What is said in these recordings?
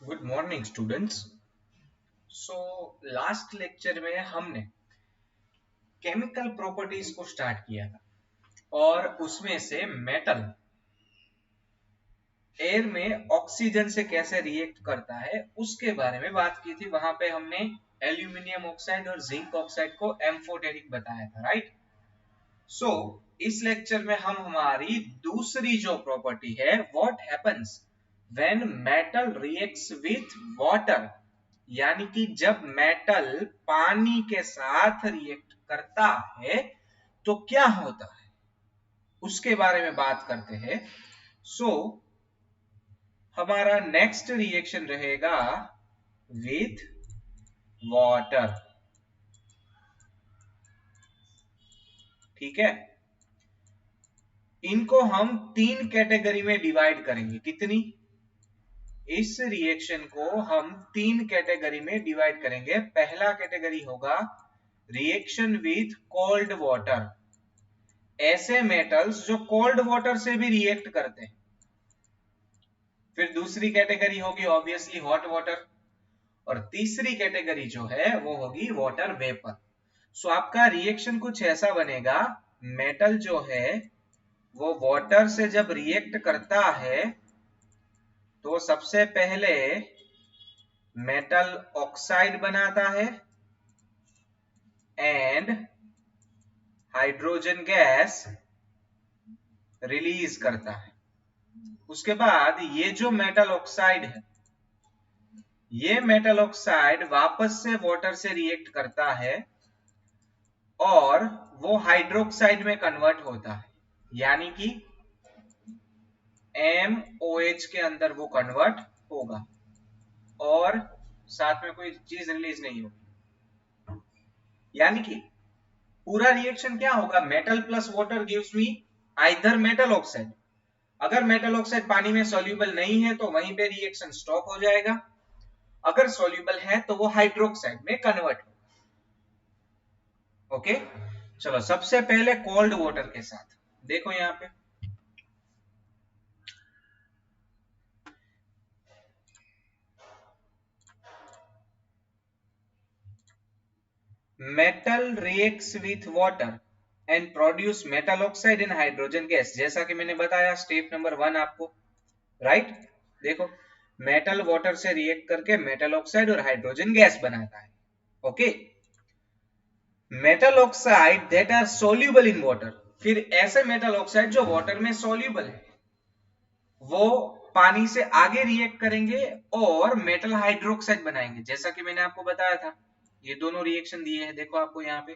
Good morning students. So last lecture में हमने chemical properties को स्टार्ट किया था और उसमें से मेटल एयर में ऑक्सीजन से कैसे रिएक्ट करता है उसके बारे में बात की थी। वहां पे हमने एल्यूमिनियम ऑक्साइड और जिंक ऑक्साइड को एम्फोटेरिक बताया था, राइट। सो इस लेक्चर में हम हमारी दूसरी जो प्रॉपर्टी है, what happens when metal reacts with water, यानी कि जब मेटल पानी के साथ रिएक्ट करता है तो क्या होता है उसके बारे में बात करते हैं। सो हमारा नेक्स्ट रिएक्शन रहेगा विथ वाटर, ठीक है। इनको हम तीन कैटेगरी में डिवाइड करेंगे। कितनी? इस रिएक्शन को हम तीन कैटेगरी में डिवाइड करेंगे। पहला कैटेगरी होगा रिएक्शन विथ कोल्ड वाटर, ऐसे मेटल्स जो कोल्ड वाटर से भी रिएक्ट करते हैं। फिर दूसरी कैटेगरी होगी ऑब्वियसली हॉट वाटर, और तीसरी कैटेगरी जो है वो होगी वाटर वेपर। सो आपका रिएक्शन कुछ ऐसा बनेगा, मेटल जो है वो वाटर से जब रिएक्ट करता है तो सबसे पहले मेटल ऑक्साइड बनाता है एंड हाइड्रोजन गैस रिलीज करता है। उसके बाद ये जो मेटल ऑक्साइड है, ये मेटल ऑक्साइड वापस से वाटर से रिएक्ट करता है और वो हाइड्रोक्साइड में कन्वर्ट होता है, यानी कि MOH के अंदर वो कन्वर्ट होगा और साथ में कोई चीज रिलीज नहीं होगी। यानी कि पूरा रिएक्शन क्या होगा, metal plus water gives me either metal oxide. अगर मेटल ऑक्साइड पानी में सॉल्यूबल नहीं है तो वहीं पे रिएक्शन स्टॉप हो जाएगा, अगर सॉल्यूबल है तो वो हाइड्रोक्साइड में कन्वर्ट होगा। ओके, चलो सबसे पहले कोल्ड वाटर के साथ देखो। यहां पे metal reacts with water and produce metal oxide in hydrogen gas, जैसा कि मैंने बताया स्टेप नंबर 1 आपको, राइट। देखो, मेटल वाटर से रिएक्ट करके मेटल ऑक्साइड और हाइड्रोजन गैस बनाता है। Okay, metal oxide that are soluble in water, फिर ऐसे मेटल ऑक्साइड जो वाटर में सोल्यूबल है वो पानी से आगे रिएक्ट करेंगे और मेटल हाइड्रोक्साइड बनाएंगे, जैसा कि मैंने आपको बताया था। ये दोनों रिएक्शन दिए हैं, देखो आपको यहाँ पे।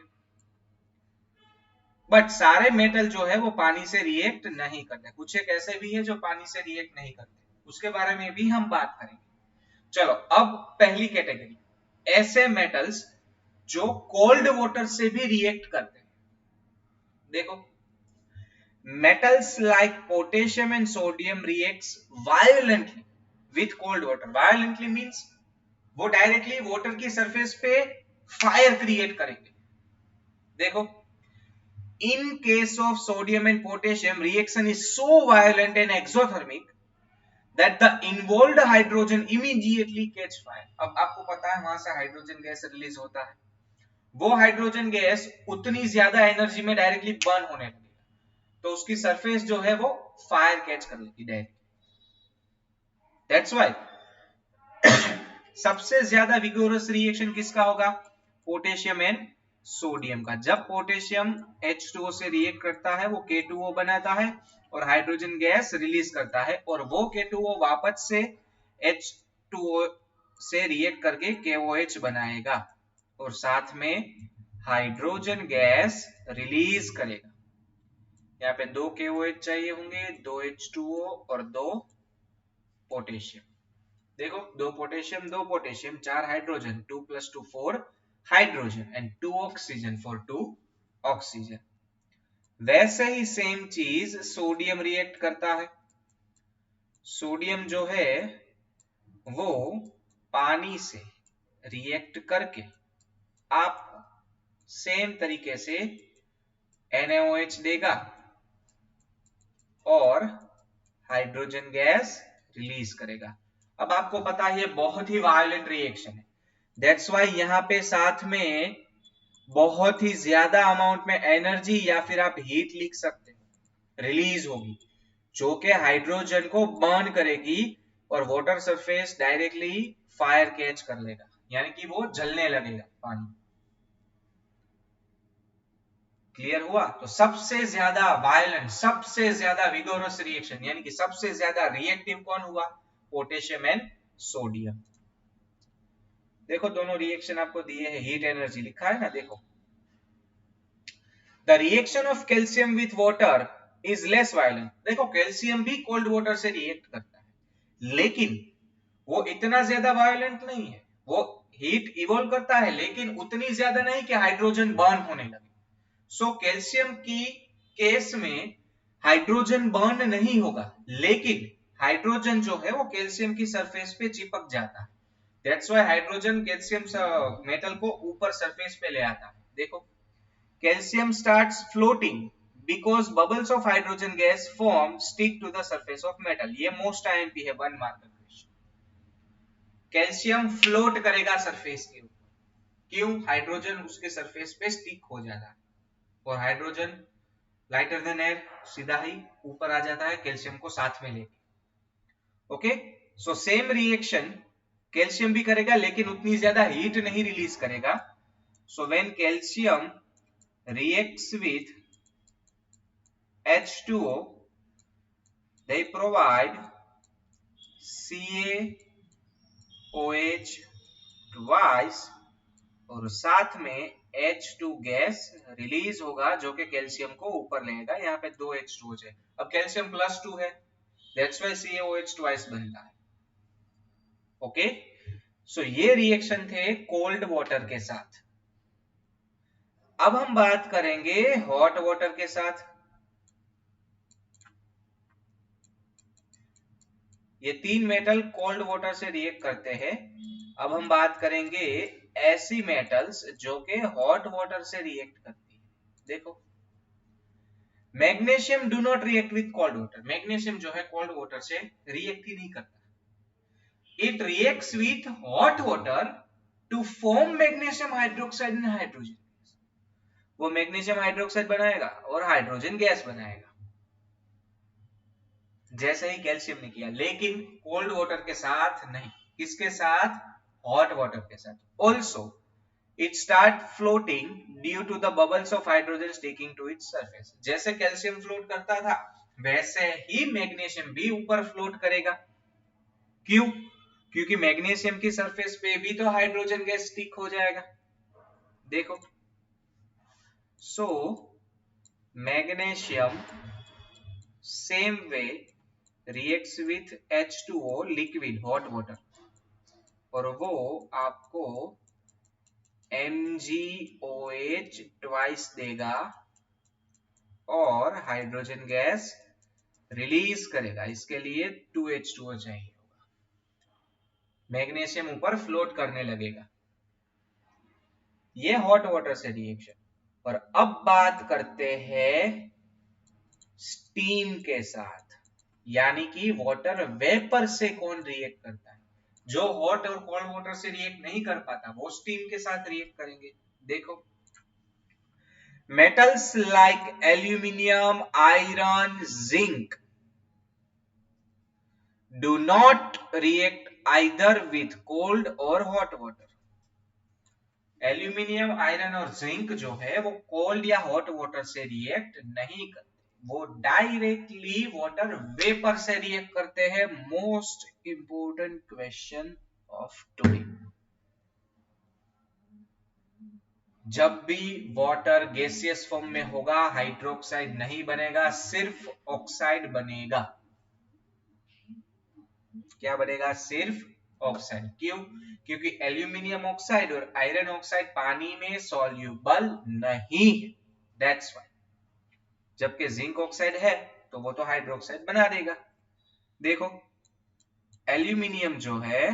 बट सारे मेटल जो है वो पानी से रिएक्ट नहीं करते, कुछ एक ऐसे भी है जो पानी से रिएक्ट नहीं करते, उसके बारे में भी हम बात करेंगे। चलो, अब पहली कैटेगरी, ऐसे मेटल्स जो कोल्ड वाटर से भी रिएक्ट करते हैं। देखो, metals like potassium and sodium reacts violently with cold water. Violently means वो डायरेक्टली वाटर की सरफेस पे फायर क्रिएट करेंगे। देखो, in case of sodium and potassium reaction is so violent and exothermic that the involved hydrogen immediately catch fire. अब आपको पता है वहां से हाइड्रोजन गैस रिलीज होता है, वो हाइड्रोजन गैस उतनी ज्यादा एनर्जी में डायरेक्टली बर्न होने लगेगा तो उसकी सरफेस जो है वो फायर कैच कर लेगी डायरेक्ट। दैट्स व्हाई सबसे ज्यादा विगोरस रिएक्शन किसका होगा, पोटेशियम एंड सोडियम का। जब पोटेशियम H2O से रिएक्ट करता है वो K2O बनाता है और हाइड्रोजन गैस रिलीज करता है, और वो K2O वापस से H2O से रिएक्ट करके KOH बनाएगा और साथ में हाइड्रोजन गैस रिलीज करेगा। यहाँ पे 2 KOH चाहिए होंगे, 2 H2O और 2 पोटेशियम। देखो, 2 potassium 2 potassium 4 hydrogen, 2 + 2 4 hydrogen and 2 oxygen for 2 oxygen. वैसे ही सेम चीज सोडियम रिएक्ट करता है। सोडियम जो है वो पानी से रिएक्ट करके आपको सेम तरीके से NaOH देगा और हाइड्रोजन गैस रिलीज करेगा। अब आपको पता है ये बहुत ही वायलेंट रिएक्शन है, दैट्स वाई यहाँ पे साथ में बहुत ही ज्यादा अमाउंट में एनर्जी या फिर आप हीट लिख सकते हो रिलीज होगी, जो कि हाइड्रोजन को बर्न करेगी और water surface directly fire catch कर लेगा, यानी कि वो जलने लगेगा पानी। क्लियर हुआ? तो सबसे ज्यादा वायलेंट, सबसे ज्यादा विगोरस रिएक्शन यानी कि सबसे ज्यादा रिएक्टिव कौन हुआ? Potassium and sodium. देखो दोनों रिएक्शन आपको दिए हैं, हीट एनर्जी लिखा है ना, देखो the reaction of calcium with water is less violent. देखो कैल्शियम भी कोल्ड वाटर से रिएक्ट करता है, लेकिन वो इतना ज्यादा वायलेंट नहीं है, वो हीट इवॉल्व करता है लेकिन उतनी ज्यादा नहीं कि हाइड्रोजन बर्न होने लगे। सो कैल्शियम की केस में हाइड्रोजन बर्न नहीं होगा, लेकिन हाइड्रोजन जो है वो कैल्शियम की सरफेस पे चिपक जाता है, that's why hydrogen calcium metal को ऊपर सरफेस पे ले आता है। देखो calcium starts floating because bubbles of hydrogen gas form stick to the surface of metal। ये मोस्ट IMP है, 1 मार्क का क्वेश्चन। कैल्शियम फ्लोट करेगा सरफेस के ऊपर, क्यों? हाइड्रोजन उसके सरफेस पे स्टिक हो जाता है और हाइड्रोजन लाइटर देन एयर सीधा ही ऊपर आ जाता है कैल्शियम को साथ में लेके। Okay, so same reaction calcium भी करेगा लेकिन उतनी ज्यादा हीट नहीं रिलीज करेगा। So when calcium reacts with H2O, they provide CaOH twice और साथ में H2 गैस रिलीज होगा जो कि कैल्शियम को ऊपर लेगा। यहाँ पे 2 H2O है, अब कैल्शियम +2 है, दैट्स व्हाई CaOH ट्वाइस बनता है। ओके, सो ये रिएक्शन थे कोल्ड वाटर के साथ। अब हम बात करेंगे हॉट वाटर के साथ। ये 3 मेटल कोल्ड वाटर से रिएक्ट करते हैं। अब हम बात करेंगे ऐसी मेटल्स जो कि हॉट वाटर से रिएक्ट करती है। देखो magnesium do not react with cold water. Magnesium जो है कोल्ड वाटर से रिएक्ट ही नहीं करता, it reacts with hot water to form magnesium hydroxide and hydrogen. वो मैग्नीशियम हाइड्रोक्साइड बनाएगा और हाइड्रोजन गैस बनाएगा, जैसे ही कैल्शियम ने किया, लेकिन कोल्ड वाटर के साथ नहीं। किसके साथ? हॉट वाटर के साथ। Also it start floating due to the bubbles of hydrogen sticking to its surface. जैसे कैल्शियम फ्लोट करता था वैसे ही मैग्नीशियम भी ऊपर फ्लोट करेगा। क्यों? क्योंकि मैग्नीशियम की सरफेस पे भी तो हाइड्रोजन गैस स्टिक हो जाएगा। देखो so magnesium same way reacts with H2O liquid hot water और वो आपको MgOH ट्वाइस देगा और हाइड्रोजन गैस रिलीज करेगा। इसके लिए 2H2O चाहिए होगा, मैग्नीशियम ऊपर फ्लोट करने लगेगा। ये हॉट वाटर से रिएक्शन। और अब बात करते हैं स्टीम के साथ, यानी कि वाटर वेपर से कौन रिएक्ट करता है। जो हॉट और कोल्ड वाटर से रिएक्ट नहीं कर पाता वो स्टीम के साथ रिएक्ट करेंगे। देखो metals like aluminium, iron, zinc do not react either with cold और हॉट वाटर। एल्यूमिनियम, आयरन और जिंक जो है वो कोल्ड या हॉट वाटर से रिएक्ट नहीं करते, वो डायरेक्टली वाटर वेपर से रिएक्ट करते हैं। Most important question of today. जब भी वाटर गैसियस फॉर्म में होगा हाइड्रोक्साइड नहीं बनेगा, सिर्फ ऑक्साइड बनेगा। क्या बनेगा? सिर्फ ऑक्साइड। क्यों? क्योंकि एल्यूमिनियम ऑक्साइड और आयरन ऑक्साइड पानी में सॉल्यूबल नहीं है, दैट्स व्हाई। जबकि जिंक ऑक्साइड है तो वो तो हाइड्रोक्साइड बना देगा। देखो एल्यूमिनियम जो है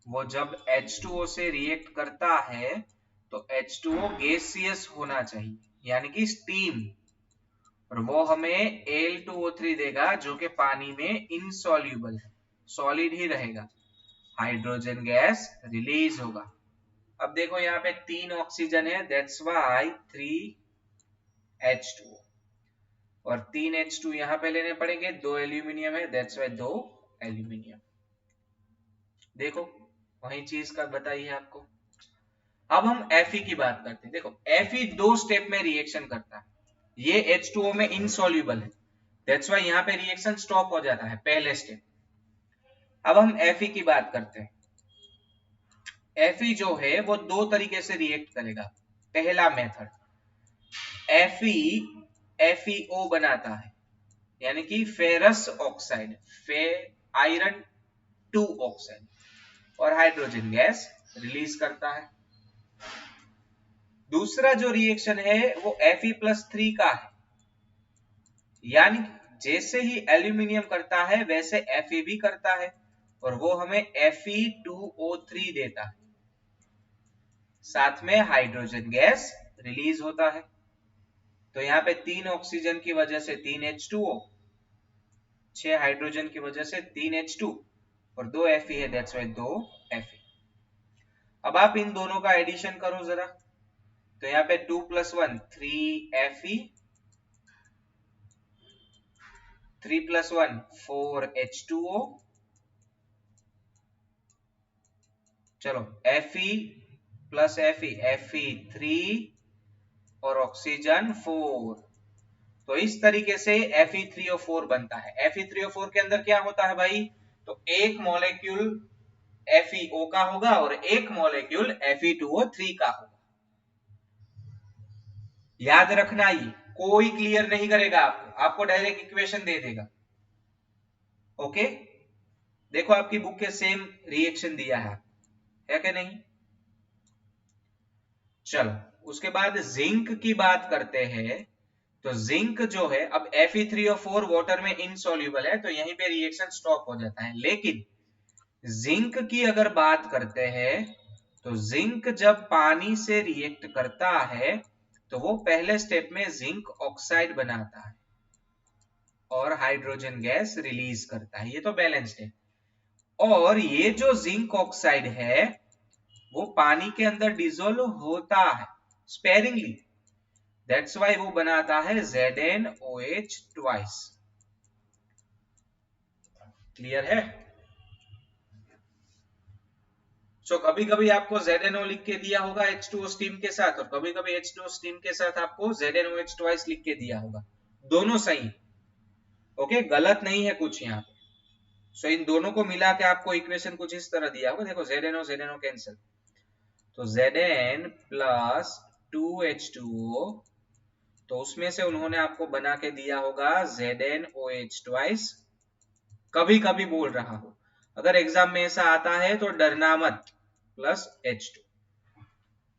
वो जब H2O से रिएक्ट करता है तो H2O गैसियस होना चाहिए, यानी कि स्टीम, और वो हमें Al2O3 देगा जो कि पानी में इनसॉल्यूबल है। सॉलिड ही रहेगा, हाइड्रोजन गैस रिलीज होगा। अब देखो यहाँ पे 3 ऑक्सीजन है, दैट्स वाई 3H2, और 3H2 यहाँ पे लेने पड़ेंगे, 2 एल्यूमिनियम है, दैट्स वाई 2 एल्यूमिनियम। देखो वही चीज का बताई है आपको। अब हम Fe की बात करते हैं। देखो Fe 2 स्टेप में रिएक्शन करता है, ये H2O में इनसॉल्युबल है, दैट्स वाई यहाँ पे रिएक्शन स्टॉप हो जाता है पहले स्टेप। अब हम Fe की बात करते हैं। Fe जो है वो 2 तरीके से रिएक्ट करेगा। पहला मेथड, FeO बनाता है, यानी कि फेरस ऑक्साइड, आयरन 2 ऑक्साइड, और हाइड्रोजन गैस रिलीज करता है। दूसरा जो रिएक्शन है वो Fe+3 का है, यानी जैसे ही एल्यूमिनियम करता है वैसे Fe भी करता है, और वो हमें Fe2O3 देता है, साथ में हाइड्रोजन गैस रिलीज होता है। तो यहाँ पे 3 ऑक्सीजन की वजह से 3H2O, 6 हाइड्रोजन की वजह से 3H2, और 2 Fe है, दैट्स वाई 2 Fe। अब आप इन दोनों का एडिशन करो जरा, तो यहाँ पे 2 + 1 3Fe, 3 + 1 4H2O, चलो Fe + Fe Fe3, और ऑक्सीजन 4। तो इस तरीके से Fe3O4 बनता है। Fe3O4 के अंदर क्या होता है भाई, तो एक मॉलिक्यूल FeO का होगा और एक मॉलिक्यूल Fe2O3 का होगा। याद रखना, ये कोई क्लियर नहीं करेगा आपको डायरेक्ट इक्वेशन दे देगा। ओके, देखो आपकी बुक के सेम रिएक्शन दिया है कि नहीं। चलो उसके बाद जिंक की बात करते हैं। तो जिंक जो है, अब Fe3O4 वाटर में इनसॉल्युबल है, तो यहीं पे रिएक्शन स्टॉप हो जाता है। लेकिन जिंक की अगर बात करते हैं, तो जिंक जब पानी से रिएक्ट करता है तो वो पहले स्टेप में जिंक ऑक्साइड बनाता है और हाइड्रोजन गैस रिलीज करता है, ये तो बैलेंस्ड है। और ये जो जिंक ऑक्साइड है वो पानी के अंदर डिसोल्व होता है स्पेरिंगली, दैट्स वाई वो बनाता है ZnOH ट्वाइस। क्लियर है। सो कभी कभी आपको ZnO लिख के दिया होगा H2O स्टीम के साथ, और कभी कभी H2O स्टीम के साथ आपको ZnOH ट्वाइस लिख के दिया होगा, दोनों सही। ओके, गलत नहीं है कुछ यहाँ पे। सो इन दोनों को मिला के आपको इक्वेशन कुछ इस तरह दिया होगा। देखो ZnO कैंसिल, तो Zn + 2H2O, तो उसमें से उन्होंने आपको बना के दिया होगा ZnOH ट्वाइस। कभी कभी बोल रहा हो, अगर एग्जाम में ऐसा आता है तो डरना मत, +H2।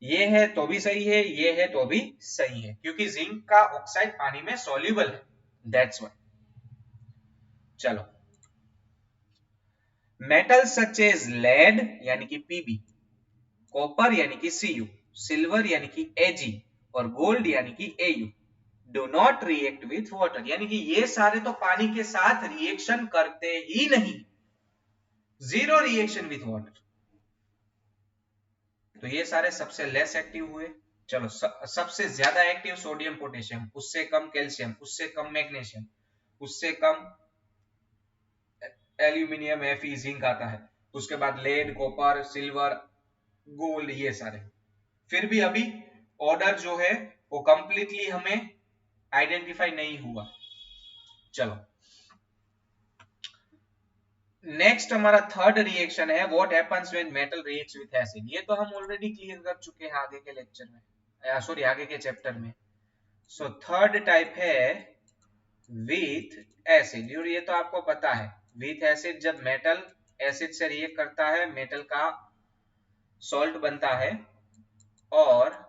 ये है तो भी सही है, ये है तो भी सही है, क्योंकि जिंक का ऑक्साइड पानी में सॉल्युबल है, दैट्स व्हाई। चलो, मेटल सच एज लेड यानी कि Pb, कॉपर यानी कि Cu, सिल्वर यानी कि Ag, और गोल्ड यानी कि Au do not react with water, यानी कि ये सारे तो पानी के साथ रिएक्शन करते ही नहीं, जीरो रिएक्शन विथ वाटर। तो ये सारे सबसे लेस एक्टिव हुए। चलो, सबसे ज्यादा एक्टिव सोडियम पोटेशियम, उससे कम कैल्शियम, उससे कम मैग्नीशियम, उससे कम एल्यूमिनियम Fe, जिंक आता है। उसके बाद लेड, कॉपर, सिल्वर, गोल्ड, ये सारे। फिर भी अभी ऑर्डर जो है वो कंप्लीटली हमें आइडेंटिफाई नहीं हुआ। चलो, नेक्स्ट हमारा थर्ड रिएक्शन है, what happens when metal reacts with acid. ये तो हम ऑलरेडी क्लियर कर चुके हैं आगे के लेक्चर में, सॉरी आगे के चैप्टर में। सो थर्ड टाइप है विथ एसिड, और ये तो आपको पता है, विथ एसिड जब मेटल एसिड से रिएक्ट करता है, मेटल का सॉल्ट बनता है और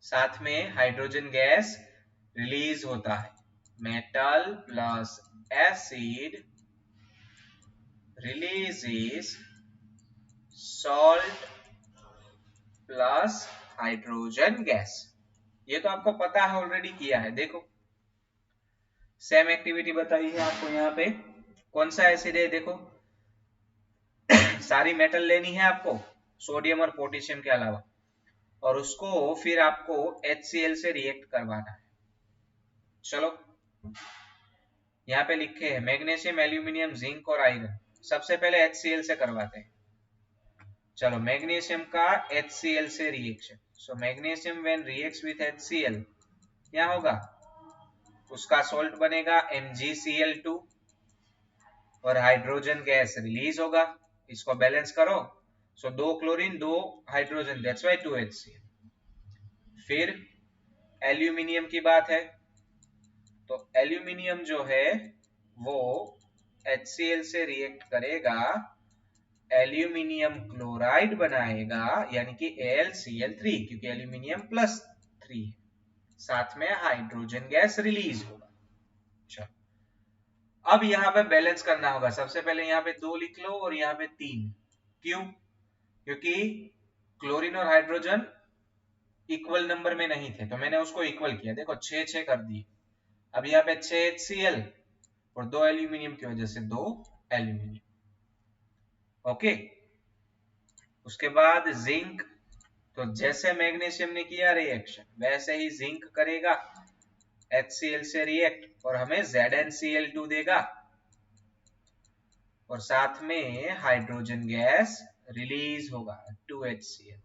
साथ में हाइड्रोजन गैस रिलीज होता है। Metal plus acid releases salt plus hydrogen gas. ये तो आपको पता है, ऑलरेडी किया है। देखो सेम एक्टिविटी बताई है आपको यहाँ पे। कौन सा एसिड है, देखो सारी मेटल लेनी है आपको, सोडियम और पोटेशियम के अलावा, और उसको फिर आपको HCl से रिएक्ट करवाना है। चलो यहाँ पे लिखे हैं मैग्नीशियम, एल्यूमिनियम, जिंक और आयरन। सबसे पहले HCl से करवाते हैं। चलो मैग्नीशियम का HCl से reaction, so magnesium when reacts with HCl क्या होगा, उसका सॉल्ट बनेगा MgCl2 और हाइड्रोजन गैस रिलीज होगा। इसको बैलेंस करो, सो 2 chlorine 2 hydrogen, that's why 2HCl। फिर एल्यूमिनियम की बात है, तो एल्यूमिनियम जो है वो HCl से रिएक्ट करेगा, एल्यूमिनियम क्लोराइड बनाएगा, यानी कि AlCl3, क्योंकि एल्यूमिनियम +3 है, साथ में हाइड्रोजन गैस रिलीज होगा। चलो अब यहाँ पे बैलेंस करना होगा। सबसे पहले यहाँ पे 2 लिख लो और यहाँ पे 3। क्यों? क्योंकि क्लोरीन और हाइड्रोजन इक्वल नंबर में नहीं थे, तो मैंने उसको इक्वल किया। देखो 6 कर दिए। अब यहाँ पे 6 HCl और 2 एल्यूमिनियम की वजह से 2 एल्यूमिनियम। ओके, उसके बाद जिंक, तो जैसे मैग्नीशियम ने किया रिएक्शन वैसे ही जिंक करेगा HCl से रिएक्ट और हमें ZnCl2 देगा, और साथ में हाइड्रोजन गैस रिलीज होगा 2HCl।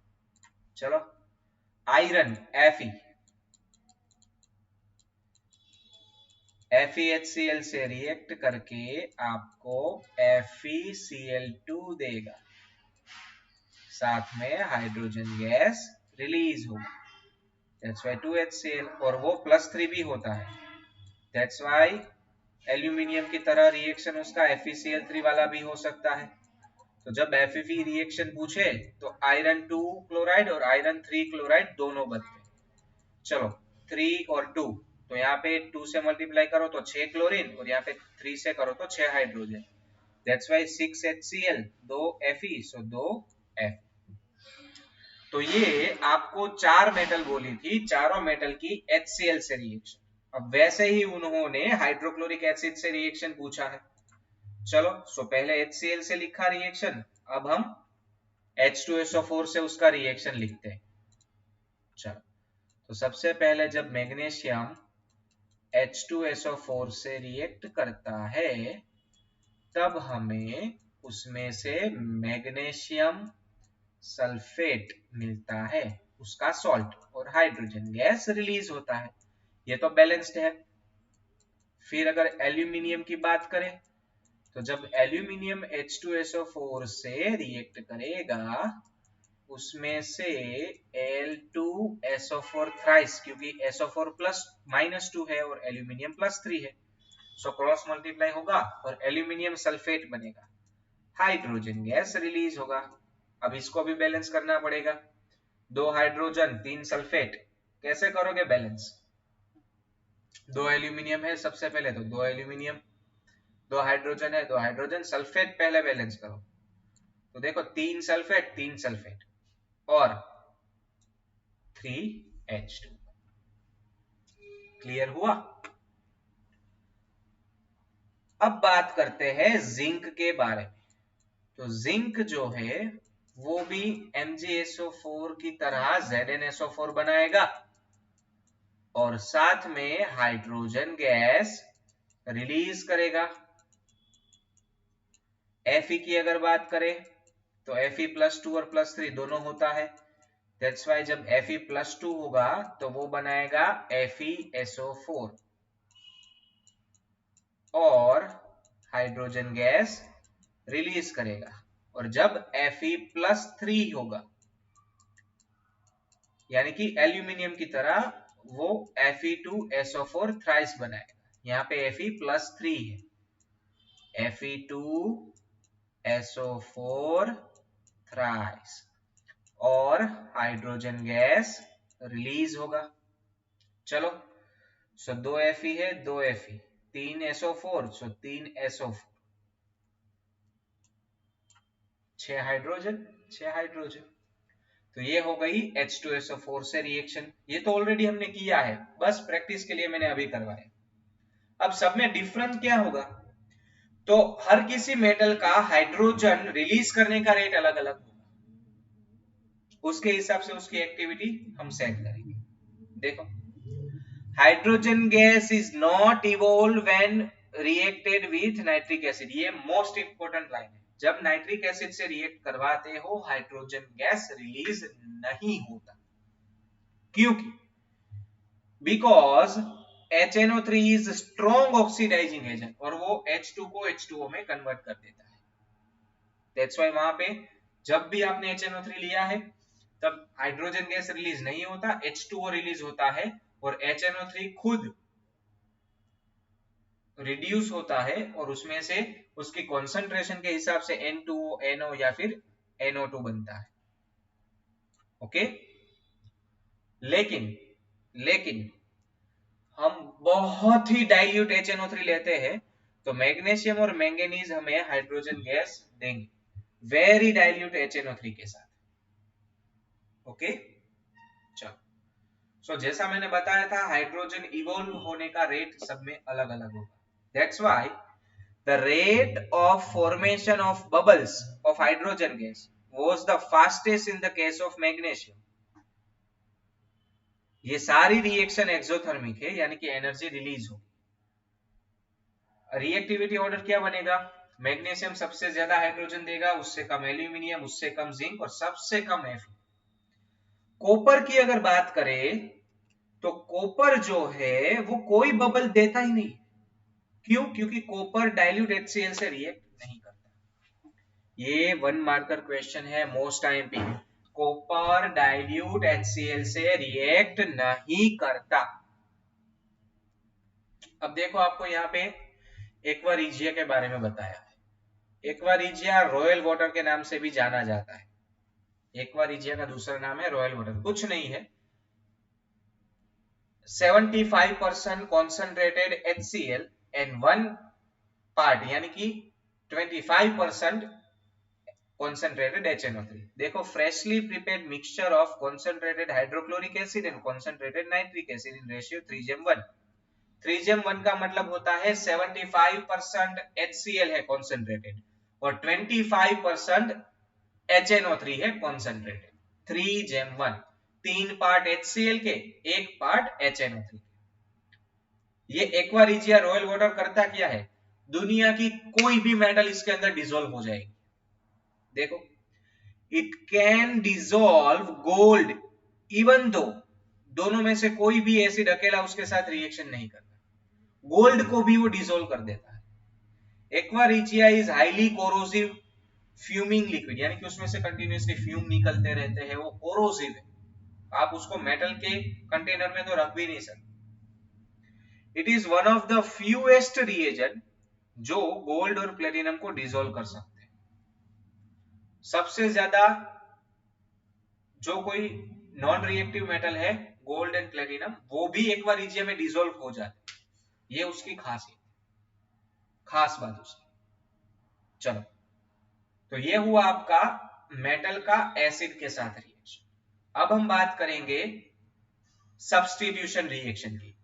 चलो आयरन FeHCl से रिएक्ट करके आपको FeCl2 देगा, साथ में हाइड्रोजन गैस रिलीज होगा, दैट्स व्हाई 2HCl, और वो +3 भी होता है, दैट्स व्हाई एल्यूमिनियम की तरह रिएक्शन उसका FeCl3 वाला भी हो सकता है। तो जब Fe रिएक्शन पूछे तो आयरन 2 क्लोराइड और आयरन 3 क्लोराइड दोनों बनते हैं। चलो 3 और 2, तो यहाँ पे 2 से मल्टीप्लाई करो तो 6 क्लोरीन और यहाँ पे 3 से करो तो 6 hydrogen, that's why 6 HCl 2 Fe, so 2 F। तो ये आपको 4 मेटल बोली थी, चारों मेटल की HCl से रिएक्शन। अब वैसे ही उन्होंने हाइड्रोक्लोरिक एसिड से रिएक्शन पूछा है। चलो सो पहले HCl से लिखा रिएक्शन, अब हम H2SO4 से उसका रिएक्शन लिखते हैं। चलो तो सबसे पहले जब मैग्नीशियम H2SO4 से रिएक्ट करता है तब हमें उसमें से मैग्नीशियम सल्फेट मिलता है, उसका सॉल्ट, और हाइड्रोजन गैस रिलीज होता है। ये तो बैलेंस्ड है। फिर अगर एल्यूमिनियम की बात करें तो जब एल्यूमिनियम H2SO4 से रिएक्ट करेगा उसमें से Al2SO4 थ्राइस, क्योंकि SO4 +-2 है और एल्यूमिनियम +3 है, सो क्रॉस मल्टीप्लाई होगा और एल्यूमिनियम सल्फेट बनेगा, हाइड्रोजन गैस रिलीज होगा। अब इसको भी बैलेंस करना पड़ेगा, 2 हाइड्रोजन 3 सल्फेट, कैसे करोगे बैलेंस? 2 एल्यूमिनियम है सबसे पहले, तो 2 एल्यूमिनियम, 2 हाइड्रोजन है, 2 हाइड्रोजन, सल्फेट पहले बैलेंस करो, तो देखो 3 सल्फेट 3 सल्फेट और 3H2। क्लियर हुआ? अब बात करते हैं जिंक के बारे में। तो जिंक जो है वो भी MgSO4 की तरह ZnSO4 बनाएगा और साथ में हाइड्रोजन गैस रिलीज करेगा। Fe की अगर बात करें तो Fe +2 और +3 दोनों होता है, दैट्स व्हाई जब Fe +2 होगा तो वो बनाएगा FeSO4 और हाइड्रोजन गैस रिलीज करेगा, और जब Fe +3 होगा यानी कि एल्यूमिनियम की तरह वो Fe2SO4 थ्राइस बनाएगा। यहाँ पे Fe +3 है, Fe2SO4 थ्राइस और हाइड्रोजन गैस रिलीज होगा। चलो सो 2 Fe है 2 Fe, 3 SO4, सो 3 SO4, 6 हाइड्रोजन 6 हाइड्रोजन। तो ये हो गई H2SO4 से रिएक्शन। ये तो ऑलरेडी हमने किया है, बस प्रैक्टिस के लिए मैंने अभी करवाया। अब सब में डिफरेंस क्या होगा? तो हर किसी मेटल का हाइड्रोजन रिलीज करने का रेट अलग अलग होगा, उसके हिसाब से उसकी एक्टिविटी हम सेट करेंगे। देखो, hydrogen gas is not evolve when reacted with nitric acid, ये मोस्ट इंपोर्टेंट लाइन है। जब नाइट्रिक एसिड से रिएक्ट करवाते हो हाइड्रोजन गैस रिलीज नहीं होता, क्योंकि because HNO3 is strong oxidising agent, और वो H2 को H2O में कन्वर्ट कर देता है। दैट्स व्हाई वहां पे जब भी आपने HNO3 लिया है तब हाइड्रोजन गैस रिलीज नहीं होता, H2O रिलीज होता है, और HNO3 खुद रिड्यूस होता है, और उसमें से उसकी कॉन्सेंट्रेशन के हिसाब से N2O, NO या फिर NO2 बनता है। ओके, लेकिन लेकिन हम बहुत ही डाइल्यूट HNO3 लेते हैं तो मैग्नीशियम और मैंगनीज हमें हाइड्रोजन गैस देंगे, वेरी डाइल्यूट HNO3 के साथ। ओके, चलो, सो जैसा मैंने बताया था हाइड्रोजन इवॉल्व होने का रेट सब में अलग अलग होगा। That's why the rate of formation of bubbles of hydrogen gas was the fastest in the case of magnesium. ये सारी रिएक्शन एक्सोथर्मिक है, यानी कि एनर्जी रिलीज हो। रिएक्टिविटी ऑर्डर क्या बनेगा? मैग्नीशियम सबसे ज्यादा हाइड्रोजन देगा, उससे कम एल्यूमिनियम, उससे कम जिंक, और सबसे कम Fe। कॉपर की अगर बात करें तो कॉपर जो है वो कोई बबल देता ही नहीं। क्यों? क्योंकि कॉपर डाइल्यूट HCl से रिएक्ट नहीं करता। ये 1 मार्कर क्वेश्चन है, most IMP. Copper dilute HCl से रिएक्ट नहीं करता। अब देखो, आपको यहाँ पे एक्वा रिजिया के बारे में बताया है। एक्वा रिजिया रॉयल वाटर के नाम से भी जाना जाता है। एक्वा रिजिया का दूसरा नाम है रॉयल वाटर, कुछ नहीं है, 75% कॉन्सेंट्रेटेड HCl एंड 1 पार्ट यानी कि 25% concentrated HNO3। देखो, freshly prepared mixture of concentrated hydrochloric acid and concentrated nitric acid in ratio 3:1। 3:1 का मतलब होता है 75% HCl है concentrated और 25% HNO3 है concentrated। 3:1, 3 पार्ट HCl के, 1 पार्ट HNO3। ये एक्वा रिजिया रॉयल वाटर करता क्या है? दुनिया की कोई भी मेटल इसके अंदर डिसॉल्व हो जाएगी। देखो, it can dissolve gold even though दोनों में से कोई भी एसिड अकेला उसके साथ रिएक्शन नहीं करता, गोल्ड को भी वो डिसॉल्व कर देता है। Aqua regia is highly corrosive fuming liquid, यानी कि उसमें से कंटिन्यूअसली फ्यूम निकलते रहते हैं, वो कोरोसिव है, आप उसको मेटल के कंटेनर में तो रख भी नहीं सकते। It is one of the fewest reagent जो गोल्ड और प्लेटिनम को डिसॉल्व कर सकते हैं। सबसे ज्यादा जो कोई नॉन रिएक्टिव मेटल है गोल्ड एंड प्लेटिनम, वो भी एक्वा रिजिया में डिसॉल्व हो जाते हैं। ये उसकी खासियत, खास बात उसकी। चलो, तो ये हुआ आपका मेटल का एसिड के साथ रिएक्शन। अब हम बात करेंगे सब्स्टिट्यूशन रिएक्शन की।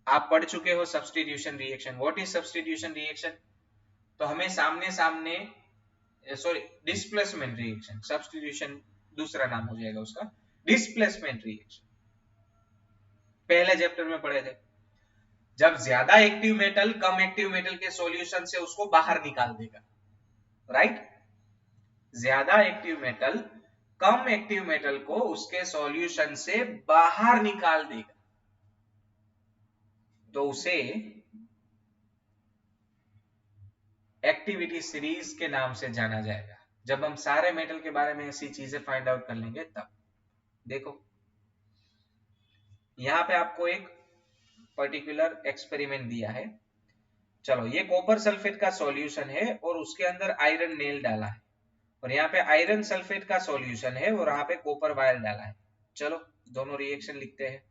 आप पढ़ चुके हो substitution reaction. What is substitution reaction? तो हमें सामने सामने सॉरी डिस्प्लेसमेंट रिएक्शन, सब्स्टिट्यूशन दूसरा नाम हो जाएगा उसका, डिस्प्लेसमेंट रिएक्शन पहले चैप्टर में पढ़े थे। जब ज्यादा एक्टिव मेटल कम एक्टिव मेटल के सॉल्यूशन से उसको बाहर निकाल देगा, राइट? ज्यादा एक्टिव मेटल कम एक्टिव मेटल को उसके सॉल्यूशन से बाहर निकाल देगा, तो उसे एक्टिविटी सीरीज के नाम से जाना जाएगा। जब हम सारे मेटल के बारे में ऐसी चीजें फाइंड आउट कर लेंगे तब। देखो, यहां पे आपको एक पर्टिकुलर एक्सपेरिमेंट दिया है। चलो, ये कॉपर सल्फेट का सॉल्यूशन है और उसके अंदर आयरन नेल डाला है, और यहाँ पे आयरन सल्फेट का सॉल्यूशन है और यहाँ पे कॉपर वायर डाला है। चलो, दोनों रिएक्शन लिखते हैं।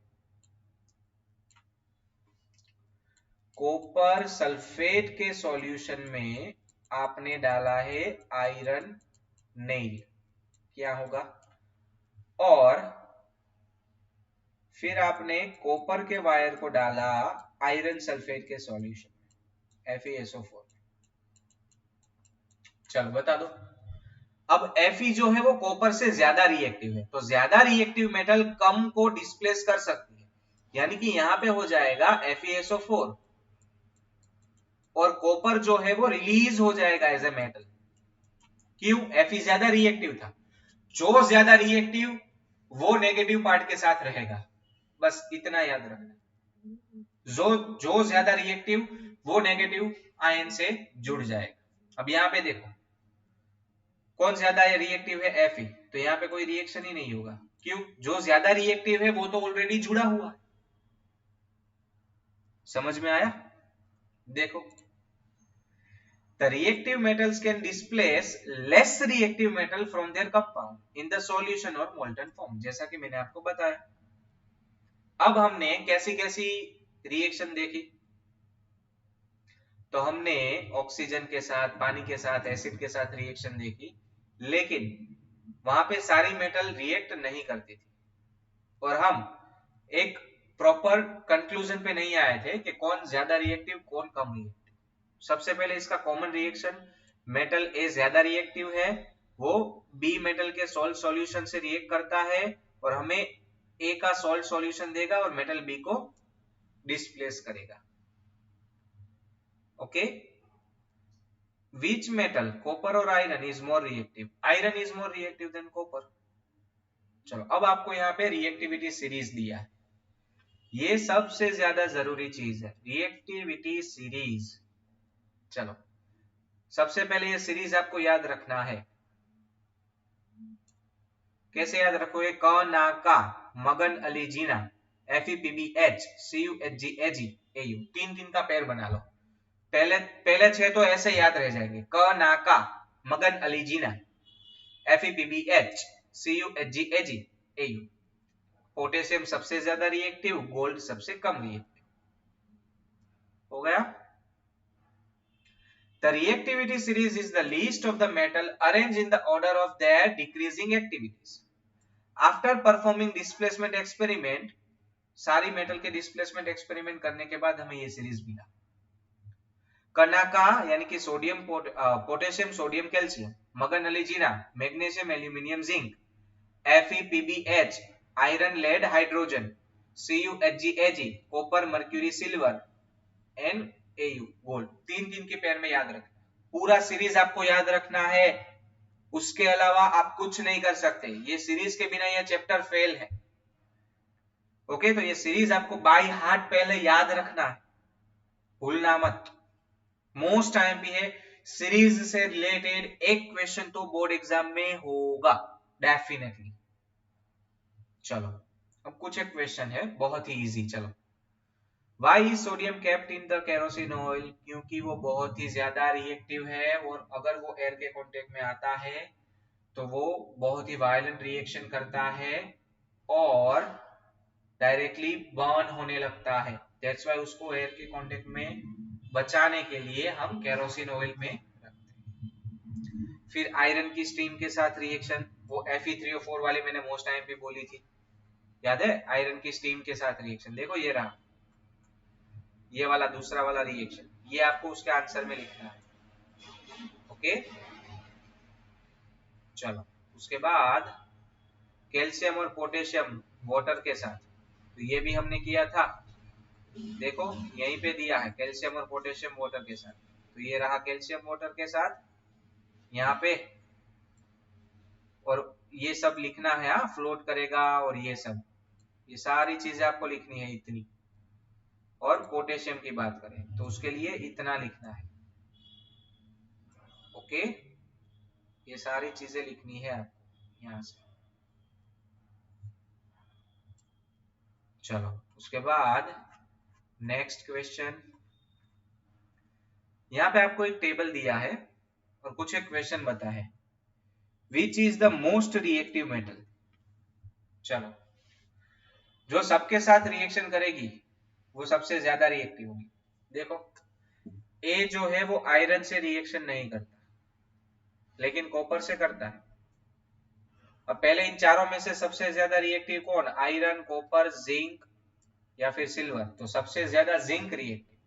कॉपर सल्फेट के सॉल्यूशन में आपने डाला है आयरन नेल, क्या होगा? और फिर आपने कॉपर के वायर को डाला आयरन सल्फेट के सॉल्यूशन में, FeSO4। चलो बता दो। अब Fe जो है वो कॉपर से ज्यादा रिएक्टिव है, तो ज्यादा रिएक्टिव मेटल कम को डिस्प्लेस कर सकती है, यानी कि यहां पे हो जाएगा FeSO4 और कॉपर जो है वो रिलीज हो जाएगा एज ए मेटल। क्यों? Fe ज्यादा रिएक्टिव था, जो ज्यादा रिएक्टिव वो नेगेटिव पार्ट के साथ रहेगा, बस इतना याद रखना। जो जो ज्यादा रिएक्टिव वो नेगेटिव आयन से जुड़ जाएगा। अब यहां पे देखो कौन ज्यादा रिएक्टिव है, Fe, तो यहाँ पे कोई रिएक्शन ही नहीं होगा। क्यों? जो ज्यादा रिएक्टिव है वो तो ऑलरेडी जुड़ा हुआ है। समझ में आया? देखो, the reactive metals can displace less reactive metal from their compound in the solution or molten form, जैसा कि मैंने आपको बताया। अब हमने कैसी कैसी रिएक्शन देखी, तो हमने ऑक्सीजन के साथ, पानी के साथ, एसिड के साथ रिएक्शन देखी, लेकिन वहां पे सारी मेटल रिएक्ट नहीं करती थी और हम एक प्रॉपर कंक्लूजन पे नहीं आए थे कि कौन ज्यादा रिएक्टिव कौन कम रिएक्टिव। सबसे पहले इसका कॉमन रिएक्शन, मेटल ए ज्यादा रिएक्टिव है, वो बी मेटल के सॉल्ट सॉल्यूशन से रिएक्ट करता है और हमें ए का सॉल्ट सॉल्यूशन देगा और मेटल बी को डिस्प्लेस करेगा। Okay, Which metal, copper or iron, is more reactive? Iron is more reactive than copper. चलो, अब आपको यहाँ पे रिएक्टिविटी सीरीज दिया है, ये सबसे ज्यादा जरूरी चीज है, रिएक्टिविटी सीरीज। चलो, सबसे पहले ये सीरीज आपको याद रखना है। कैसे याद रखोगे? क ना का, मगन अली जीना, FePbH, CuHgAg, Au, तीन तीन का पेयर बना लो। पहले 6 तो ऐसे याद रह जाएंगे, क ना का, मगन अली जीना, FePbH, CuHgAg, Au। पोटेशियम सबसे ज्यादा रिएक्टिव, गोल्ड सबसे कम रिएक्टिव। हो गया? The reactivity series is the list of the metal arranged in the order of their decreasing activities. After performing displacement experiment, सारी मेटल के डिस्प्लेसमेंट एक्सपेरिमेंट करने के बाद हमें ये सीरीज मिला। कनाका यानी कि sodium, potassium, sodium, calcium, Magan Ali Jina, magnesium, aluminium, zinc, FePbH, iron, lead, hydrogen, CuHgAg, copper, mercury, silver, and Au, gold. तीन तीन के पेयर में याद रखना, पूरा सीरीज आपको याद रखना है, उसके अलावा आप कुछ नहीं कर सकते। ये सीरीज के बिना ये चैप्टर फेल है। ओके, तो ये सीरीज आपको बाय हार्ट पहले याद रखना है, भूलना मत। मोस्ट टाइम भी है, सीरीज से रिलेटेड एक क्वेश्चन तो बोर्ड एग्जाम में होगा डेफिनेटली। चलो, अब कुछ एक क्वेश्चन है बहुत ही इजी। चलो, Why is sodium kept in the kerosene oil? क्योंकि वो बहुत ही ज्यादा रिएक्टिव है और अगर वो एयर के कांटेक्ट में आता है तो वो बहुत ही वायलेंट रिएक्शन करता है और डायरेक्टली बर्न होने लगता है। दैट्स वाई उसको एयर के कांटेक्ट में बचाने के लिए हम केरोसिन ऑयल में रखते हैं। फिर आयरन की स्टीम के साथ रिएक्शन, वो Fe3O4 वाले मैंने मोस्ट टाइम भी बोली थी, याद है? आयरन की स्टीम के साथ रिएक्शन, देखो ये रहा, ये वाला दूसरा वाला रिएक्शन, ये आपको उसके आंसर में लिखना है। ओके, चलो, उसके बाद कैल्शियम और पोटेशियम वाटर के साथ, तो ये भी हमने किया था, देखो यहीं पे दिया है, कैल्शियम और पोटेशियम वाटर के साथ, तो ये रहा कैल्शियम वाटर के साथ यहाँ पे, और ये सब लिखना है, फ्लोट करेगा और ये सब, ये सारी चीजें आपको लिखनी है इतनी। और पोटेशियम की बात करें तो उसके लिए इतना लिखना है। ओके, ये सारी चीजें लिखनी है आपको यहां से। चलो, उसके बाद नेक्स्ट क्वेश्चन, यहाँ पे आपको एक टेबल दिया है और कुछ एक क्वेश्चन बता है, which is the most reactive metal. चलो, जो सबके साथ रिएक्शन करेगी वो सबसे ज्यादा रिएक्टिव होगी। देखो, ए जो है वो आयरन से रिएक्शन नहीं करता लेकिन कॉपर से करता है। अब पहले इन चारों में से सबसे ज्यादा रिएक्टिव कौन? आयरन, कॉपर, जिंक या फिर सिल्वर। तो सबसे ज्यादा जिंक रिएक्टिव,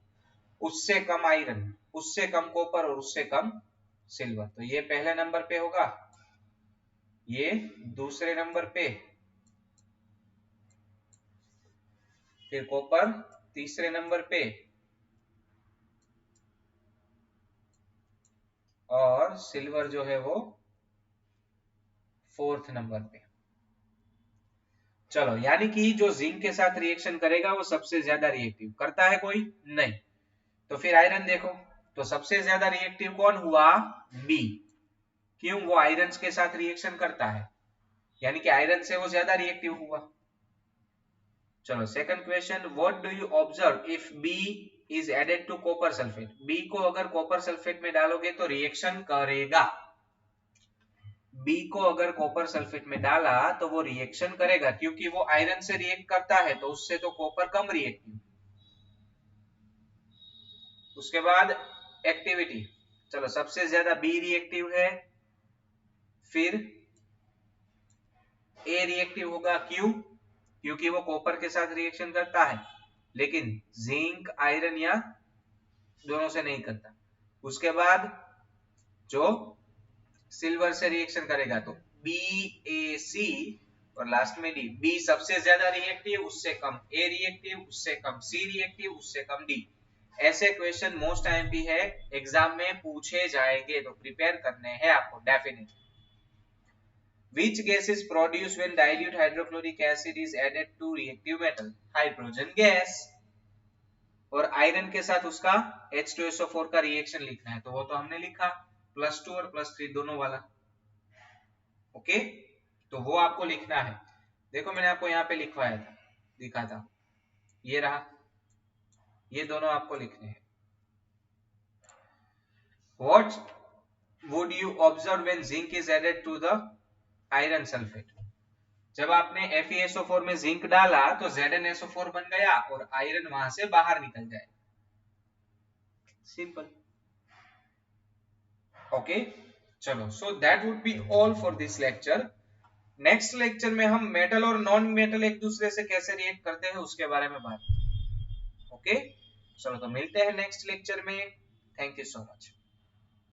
उससे कम आयरन, उससे कम कॉपर और उससे कम सिल्वर, तो ये पहले नंबर पे होगा, ये दूसरे नंबर पे, फिर कॉपर तीसरे नंबर पे, और सिल्वर जो है वो फोर्थ नंबर पे। चलो, यानी कि जो जिंक के साथ रिएक्शन करेगा वो सबसे ज्यादा रिएक्टिव करता है, कोई नहीं। तो फिर आयरन देखो, तो सबसे ज्यादा रिएक्टिव कौन हुआ? बी। क्यों? वो आयरन के साथ रिएक्शन करता है, यानी कि आयरन से वो ज्यादा रिएक्टिव हुआ। चलो second question, what do you observe if B is added to copper sulphate? B को अगर कॉपर सल्फेट में डालोगे तो रिएक्शन करेगा। बी को अगर कॉपर सल्फेट में डाला तो वो रिएक्शन करेगा, क्योंकि वो आयरन से रिएक्ट करता है, तो उससे तो कॉपर कम रिएक्टिव। उसके बाद एक्टिविटी, चलो सबसे ज्यादा बी रिएक्टिव है, फिर ए रिएक्टिव होगा। क्यों? क्योंकि वो कॉपर के साथ रिएक्शन करता है, लेकिन जिंक आयरन या दोनों से नहीं करता। उसके बाद जो सिल्वर से रिएक्शन करेगा तो बी ए सी, और लास्ट में डी। बी सबसे ज्यादा रिएक्टिव, उससे कम ए रिएक्टिव, उससे कम सी रिएक्टिव, उससे कम डी। ऐसे क्वेश्चन मोस्ट आईएमपी है, एग्जाम में पूछे जाएंगे, तो प्रिपेयर करने हैं आपको definitely. Which gas is produced when dilute hydrochloric acid is added to reactive metal? Hydrogen gas. और आयरन के साथ उसका H2SO4 का रिएक्शन लिखना है, तो वो तो हमने लिखा, +2 और +3 दोनों वाला। ओके, तो वो आपको लिखना है। देखो मैंने आपको यहाँ पे लिखवाया था, दिखा था, ये रहा, ये दोनों आपको लिखने हैं। What would you observe when zinc is added to the iron sulfate? जब आपने FeSO4 में जिंक डाला तो ZnSO4 बन गया और आयरन वहां से बाहर निकल जाए, सिंपल। ओके, चलो, so that would be all for this lecture. Next lecture में हम मेटल और नॉन मेटल एक दूसरे से कैसे रिएक्ट करते हैं उसके बारे में बात करेंगे। ओके, चलो, तो मिलते हैं नेक्स्ट लेक्चर में। Thank you so much.